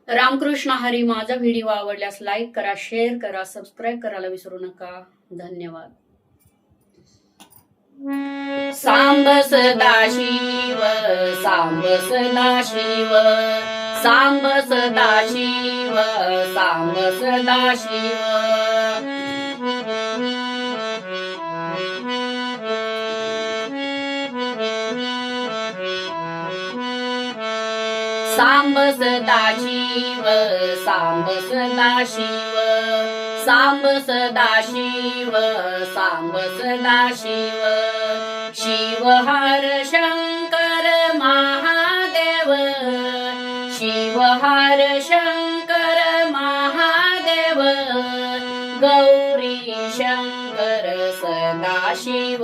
रामकृष्ण हरी. माझा व्हिडिओ आवडल्यास लाईक करा, शेअर करा, सबस्क्राईब करायला विसरू नका. धन्यवाद. सांब सदाशिव, सांब सदाशिव, सांब सदाशिव, सांब सदाशिव. सांब सदाशिव, सांब सदाशिव, सांब सदाशिव, सांब सदाशिव. शिव हर शंकर महादेव, शिव हर शंकर महादेव. गौरी शंकर सदाशिव,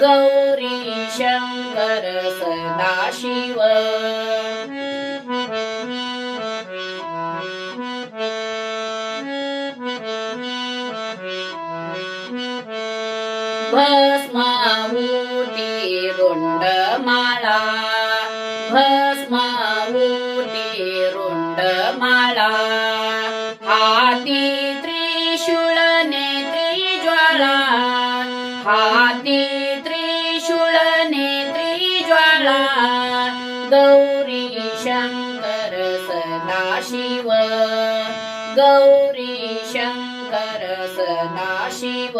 गौरी शंकर सदाशिव. भस्माहुती रुंडमाळा, भस्माहुती रुंडमाळा. हाती त्रिशूळ नेत्री ज्वाला, हाती त्रिशूळ नेत्री ज्वाला. गौरी शंकर सदाशिव, गौरी शंकर सदाशिव.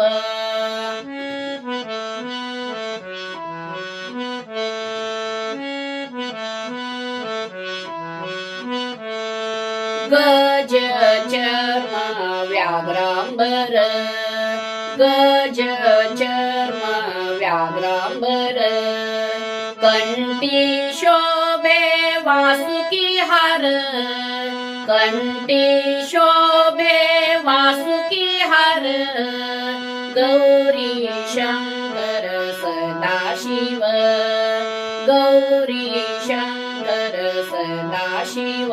गज चर्म व्याघ्रांबर, गज चर्म व्याघ्रांबर. कंठी शोभे वासुकी हार, कंठी शोभे वासुकी हार. गौरी शंकर सदाशिव, गौरी शंकर सदाशिव.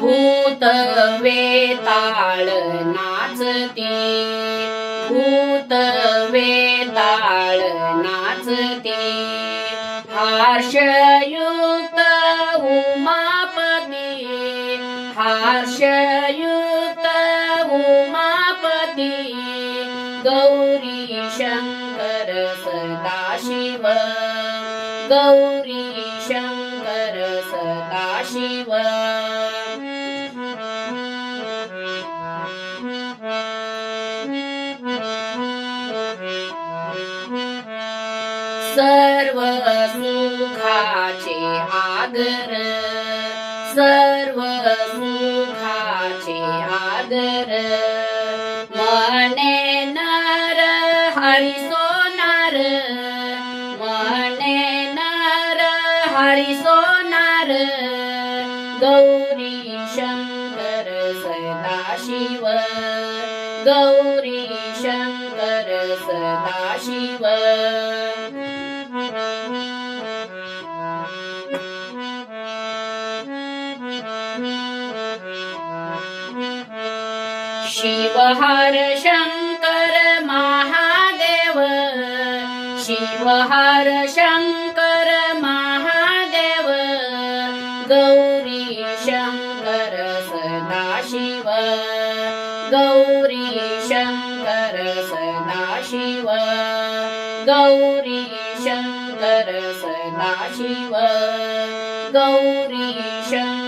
भूत वेताळ नाचते, भूत वेताळ नाचते. हर्षयुक्त उमापती, हर्षयुक्त उमापती. गौरी शंकर सदाशिव, गौरी शंकर सदाशिव. सर्व सुखाचे आगर, सर्व सुखाचे आगर. मने नर हरी सोनार, मने नर हरी सोनार. गौरी शंकर सदाशिव, गौरी शंकर सदाशिव. शिव हर शंकर महादेव, शिव हर शंकर महादेव. गौरी शंकर सदाशिव, गौरी शंकर सदाशिव. गौरी शंकर सदाशिव, गौरी शंकर